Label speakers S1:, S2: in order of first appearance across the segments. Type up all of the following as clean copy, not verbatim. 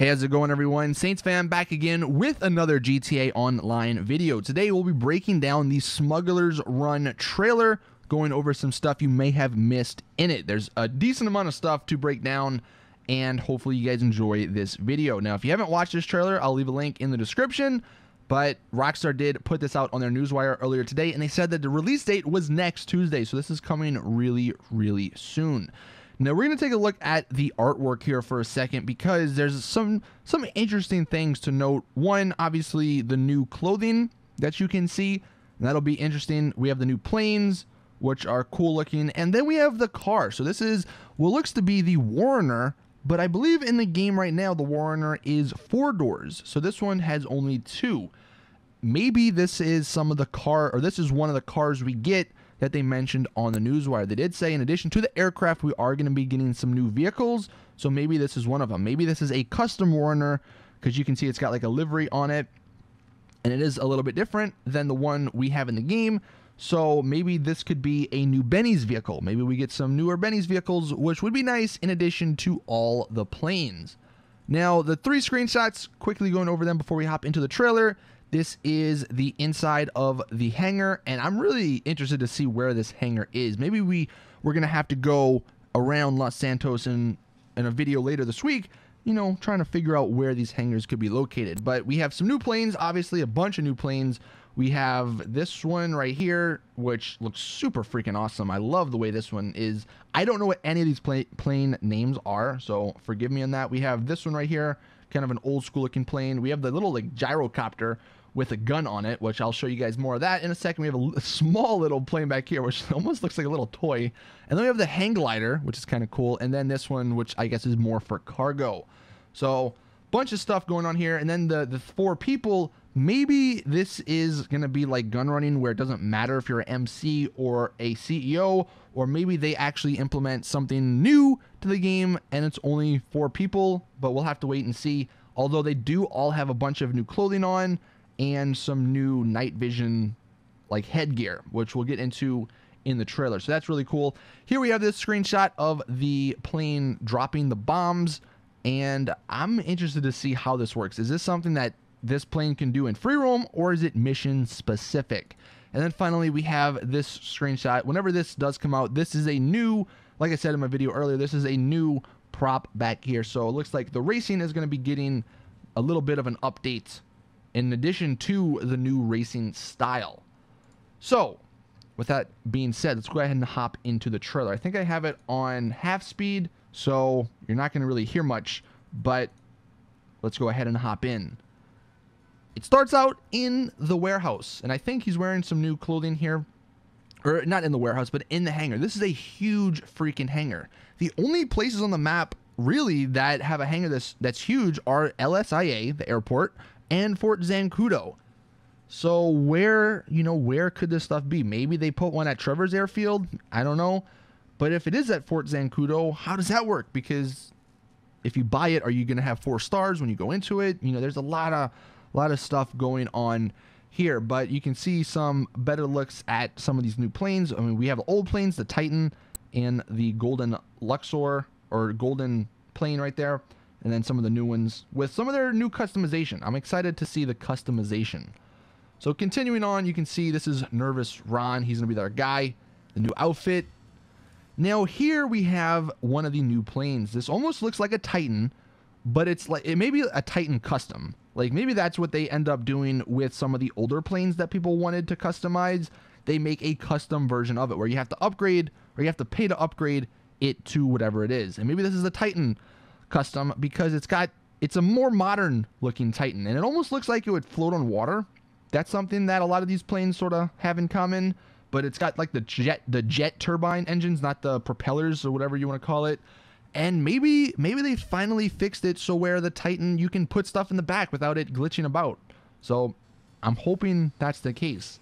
S1: Hey, how's it going, everyone? Saintsfan back again with another GTA Online video. Today, we'll be breaking down the Smuggler's Run trailer, going over some stuff you may have missed in it. There's a decent amount of stuff to break down, and hopefully you guys enjoy this video. Now, if you haven't watched this trailer, I'll leave a link in the description, but Rockstar did put this out on their newswire earlier today, and they said that the release date was next Tuesday, so this is coming really, really soon. Now, we're going to take a look at the artwork here for a second because there's some interesting things to note. One, obviously, the new clothing that you can see. That'll be interesting. We have the new planes, which are cool looking. And then we have the car. So this is what looks to be the Warner, but I believe in the game right now, the Warner is 4 doors. So this one has only 2. Maybe this is some of the car, or this is one of the cars we get that they mentioned on the newswire. They did say in addition to the aircraft, we are going to be getting some new vehicles. So maybe this is one of them. Maybe this is a custom Warner because you can see it's got like a livery on it. And it is a little bit different than the one we have in the game. So maybe this could be a new Benny's vehicle. Maybe we get some newer Benny's vehicles, which would be nice in addition to all the planes. Now, the 3 screenshots, quickly going over them before we hop into the trailer. This is the inside of the hangar, and I'm really interested to see where this hangar is. Maybe we're going to have to go around Los Santos in a video later this week, you know, trying to figure out where these hangars could be located. But we have some new planes, obviously a bunch of new planes. We have this one right here, which looks super freaking awesome. I love the way this one is. I don't know what any of these plane names are, so forgive me on that. We have this one right here, kind of an old school looking plane. We have the little like Gyro Copter with a gun on it, which I'll show you guys more of that in a second. We have a small little plane back here, which almost looks like a little toy. And then we have the hang glider, which is kind of cool. And then this one, which I guess is more for cargo. So bunch of stuff going on here. And then the 4 people, maybe this is going to be like gun running where it doesn't matter if you're an MC or a CEO, or maybe they actually implement something new to the game and it's only 4 people, but we'll have to wait and see. Although they do all have a bunch of new clothing on and some new night vision like headgear, which we'll get into in the trailer. So that's really cool. Here we have this screenshot of the plane dropping the bombs, and I'm interested to see how this works. Is this something that this plane can do in free roam, or is it mission specific? And then finally, we have this screenshot. Whenever this does come out, this is a new, like I said in my video earlier, this is a new prop back here. So it looks like the racing is going to be getting a little bit of an update in addition to the new racing style. So with that being said, let's go ahead and hop into the trailer. I think I have it on half speed, so you're not going to really hear much, but let's go ahead and hop in. It starts out in the warehouse, and I think he's wearing some new clothing here. Or not in the warehouse, but in the hangar. This is a huge freaking hangar. The only places on the map really that have a hangar that's huge are LSIA, the airport, and Fort Zancudo. So where could this stuff be? Maybe they put one at Trevor's Airfield. I don't know. But if it is at Fort Zancudo, how does that work? Because if you buy it, are you going to have 4 stars when you go into it? You know, there's a lot of stuff going on here. But you can see some better looks at some of these new planes. I mean, we have old planes, the Titan and the Golden Luxor, or Golden plane right there. And then some of the new ones with some of their new customization. I'm excited to see the customization. So continuing on, you can see this is Nervous Ron. He's going to be our guy. The new outfit. Now here we have one of the new planes. This almost looks like a Titan, but it's like it may be a Titan custom. Like maybe that's what they end up doing with some of the older planes that people wanted to customize. They make a custom version of it where you have to upgrade, or you have to pay to upgrade it to whatever it is. And maybe this is a Titan custom because it's a more modern looking Titan, and it almost looks like it would float on water. That's something that a lot of these planes sort of have in common, but it's got like the jet turbine engines, not the propellers or whatever you want to call it. And maybe they finally fixed it so where the Titan, you can put stuff in the back without it glitching about. So I'm hoping that's the case.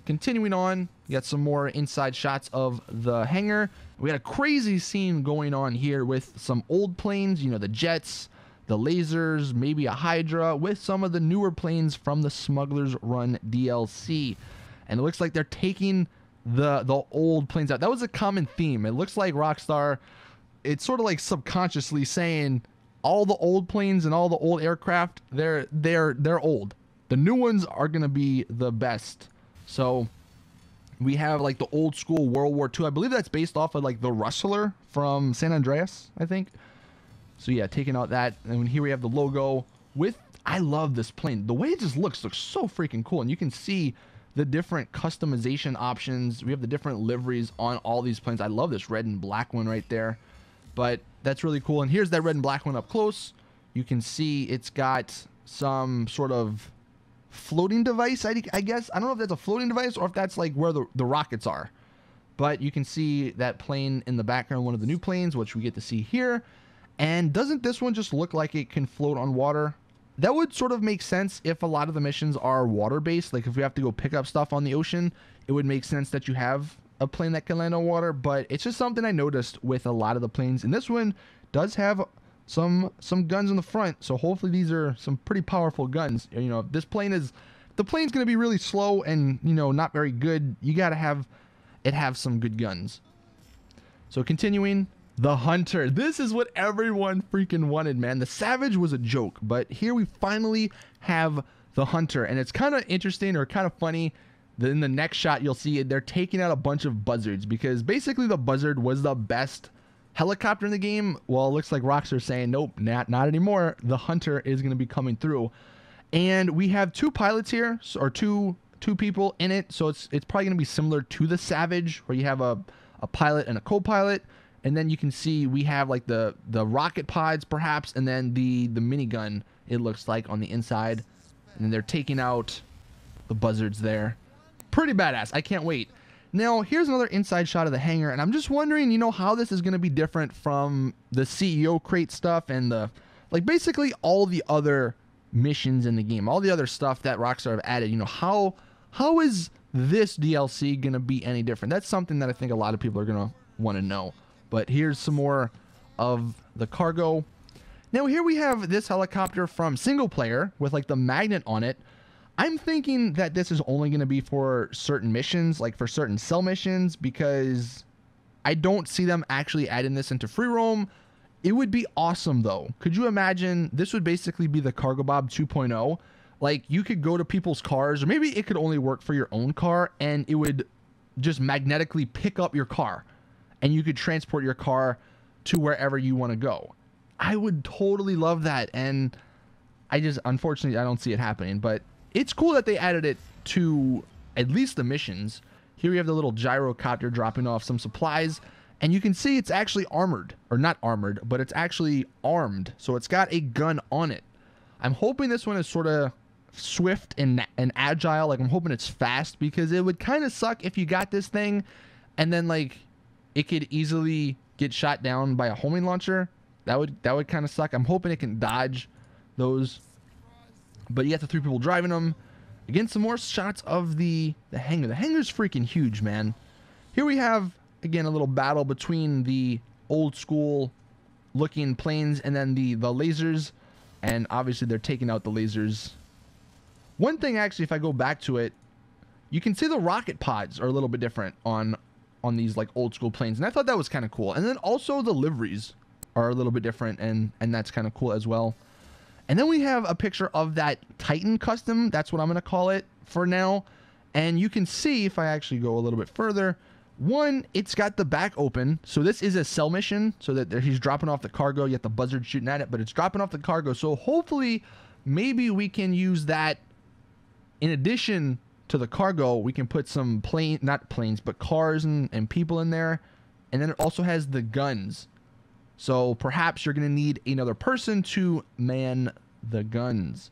S1: Continuing on, you got some more inside shots of the hangar. We got a crazy scene going on here with some old planes, you know, the jets, the lasers, maybe a Hydra, with some of the newer planes from the Smuggler's Run DLC. And it looks like they're taking the old planes out. That was a common theme. It looks like Rockstar, it's sort of like subconsciously saying, all the old planes and all the old aircraft, they're old. The new ones are gonna be the best. So we have like the old school World War II. I believe that's based off of like the Rustler from San Andreas, I think. So yeah, taking out that, and here we have the logo with. I love this plane. The way it just looks so freaking cool, and you can see the different customization options. We have the different liveries on all these planes. I love this red and black one right there, but that's really cool. And here's that red and black one up close. You can see it's got some sort of floating device, I guess. I don't know if that's a floating device or if that's like where the rockets are, but you can see that plane in the background, one of the new planes, which we get to see here. And doesn't this one just look like it can float on water? That would sort of make sense if a lot of the missions are water-based. Like if we have to go pick up stuff on the ocean, it would make sense that you have a plane that can land on water. But it's just something I noticed with a lot of the planes. And this one does have some guns in the front. So hopefully these are some pretty powerful guns. You know, if the plane's going to be really slow and, you know, not very good, you got to have some good guns. So continuing. The Hunter. This is what everyone freaking wanted, man. The Savage was a joke, but here we finally have the Hunter, and it's kind of interesting or kind of funny that in the next shot you'll see they're taking out a bunch of buzzards, because basically the Buzzard was the best helicopter in the game. Well, it looks like Rockstar's saying nope, not anymore. The Hunter is going to be coming through, and we have two pilots here, or two people in it, so it's probably going to be similar to the Savage, where you have a pilot and a co-pilot. And then you can see we have like the rocket pods perhaps, and then the minigun, it looks like, on the inside. And then they're taking out the buzzards there. Pretty badass. I can't wait. Now, here's another inside shot of the hangar, and I'm just wondering, you know, how this is going to be different from the CEO crate stuff and like basically all the other missions in the game, all the other stuff that Rockstar have added. You know, how is this DLC going to be any different? That's something that I think a lot of people are going to want to know. But here's some more of the cargo. Now here we have this helicopter from single player with like the magnet on it. I'm thinking that this is only going to be for certain missions, like for certain cell missions, because I don't see them actually adding this into free roam. It would be awesome though. Could you imagine? This would basically be the Cargo Bob 2.0. Like you could go to people's cars, or maybe it could only work for your own car, and it would just magnetically pick up your car. And you could transport your car to wherever you want to go. I would totally love that. And unfortunately, I don't see it happening. But it's cool that they added it to at least the missions. Here we have the little Gyro Copter dropping off some supplies. And you can see it's actually armored. Or not armored, but it's actually armed. So it's got a gun on it. I'm hoping this one is sort of swift and agile. Like I'm hoping it's fast, because it would kind of suck if you got this thing and then like it could easily get shot down by a homing launcher. That would kind of suck. I'm hoping it can dodge those. But you got the three people driving them. Again, some more shots of the hangar. The hangar's freaking huge, man. Here we have, again, a little battle between the old school looking planes and then the lasers. And obviously they're taking out the lasers. One thing, actually, if I go back to it, you can see the rocket pods are a little bit different on these like old school planes, and I thought that was kind of cool. And then also the liveries are a little bit different, and that's kind of cool as well. And then we have a picture of that Titan custom. That's what I'm going to call it for now. And you can see, if I actually go a little bit further, one, it's got the back open. So this is a cell mission, so that he's dropping off the cargo. You have the buzzard shooting at it, but it's dropping off the cargo. So hopefully maybe we can use that in addition to the cargo. We can put some not planes, but cars and people in there. And then it also has the guns. So perhaps you're going to need another person to man the guns.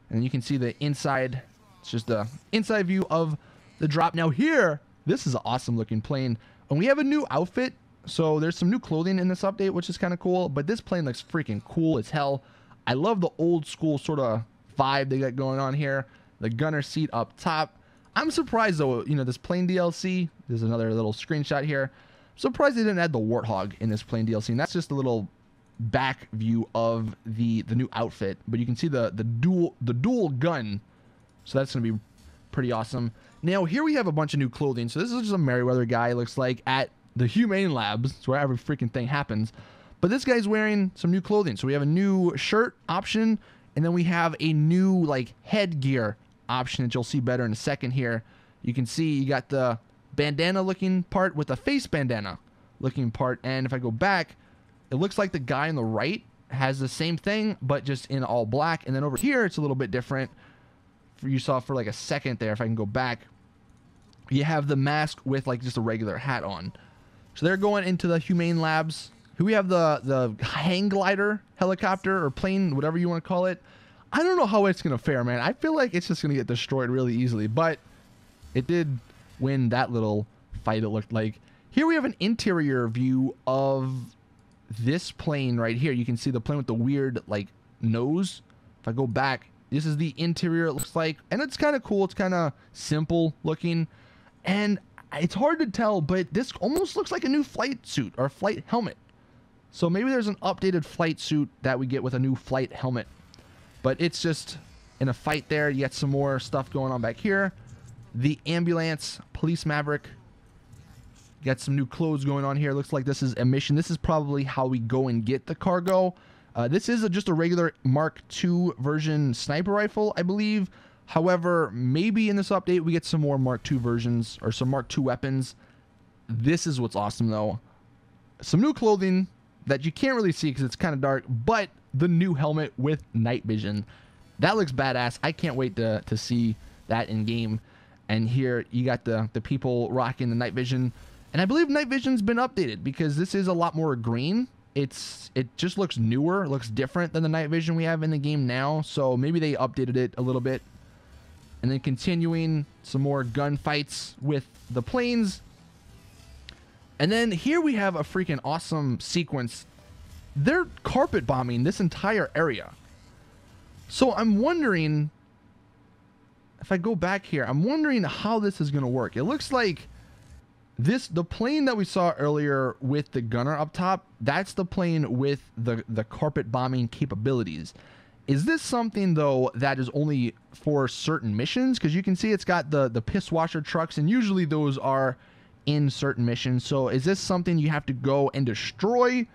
S1: And you can see the inside. It's just the inside view of the drop. Now here, this is an awesome looking plane. And we have a new outfit. So there's some new clothing in this update, which is kind of cool. But this plane looks freaking cool as hell. I love the old school sort of vibe they got going on here. The gunner seat up top. I'm surprised though, you know, this plane DLC, there's another little screenshot here. I'm surprised they didn't add the Warthog in this plane DLC. And that's just a little back view of the new outfit. But you can see the dual gun. So that's going to be pretty awesome. Now here we have a bunch of new clothing. So this is just a Meriwether guy, looks like, at the Humane Labs. It's where every freaking thing happens. But this guy's wearing some new clothing. So we have a new shirt option, and then we have a new like headgear option that you'll see better in a second here. You can see you got the bandana looking part with a face bandana looking part. And if I go back, it looks like the guy on the right has the same thing, but just in all black. And then over here, it's a little bit different. You saw for like a second there. If I can go back, you have the mask with like just a regular hat on. So they're going into the Humane Labs. Here we have the hang glider helicopter or plane, whatever you want to call it. I don't know how it's going to fare, man. I feel like it's just going to get destroyed really easily, but it did win that little fight, it looked like. Here we have an interior view of this plane right here. You can see the plane with the weird like nose. If I go back, this is the interior it looks like, and it's kind of cool. It's kind of simple looking, and it's hard to tell, but this almost looks like a new flight suit or flight helmet. So maybe there's an updated flight suit that we get with a new flight helmet. But it's just in a fight there. You got some more stuff going on back here. The ambulance, police maverick. You got some new clothes going on here. Looks like this is a mission. This is probably how we go and get the cargo. This is just a regular Mark II version sniper rifle, I believe. However, maybe in this update we get some more Mark II versions or some Mark II weapons. This is what's awesome though. Some new clothing that you can't really see because it's kind of dark, but the new helmet with night vision. That looks badass. I can't wait to see that in game. And here you got the people rocking the night vision. And I believe night vision's been updated because this is a lot more green. It just looks newer, looks different than the night vision we have in the game now. So maybe they updated it a little bit. And then continuing some more gunfights with the planes. And then here we have a freaking awesome sequence. They're carpet bombing this entire area. So I'm wondering, if I go back here, I'm wondering how this is going to work. It looks like the plane that we saw earlier with the gunner up top, that's the plane with the carpet bombing capabilities. Is this something, though, that is only for certain missions? Because you can see it's got the piss washer trucks, and usually those are in certain missions. So is this something you have to go and destroy,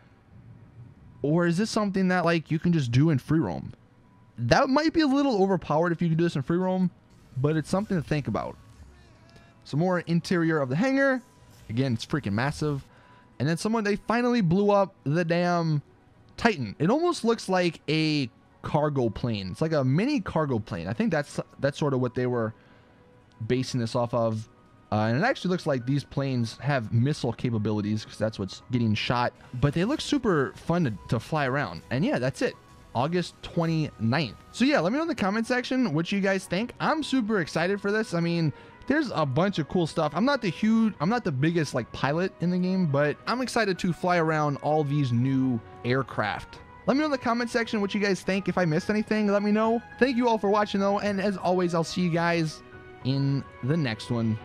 S1: or is this something that like you can just do in free roam? That might be a little overpowered if you can do this in free roam, but it's something to think about. Some more interior of the hangar. Again, it's freaking massive. And then they finally blew up the damn Titan. It almost looks like a cargo plane. It's like a mini cargo plane. I think that's sort of what they were basing this off of. And it actually looks like these planes have missile capabilities because that's what's getting shot. But they look super fun to fly around. And yeah, that's it. August 29th. So yeah, let me know in the comment section what you guys think. I'm super excited for this. I mean, there's a bunch of cool stuff. I'm not the biggest like pilot in the game, but I'm excited to fly around all these new aircraft. Let me know in the comment section what you guys think. If I missed anything, let me know. Thank you all for watching though. And as always, I'll see you guys in the next one.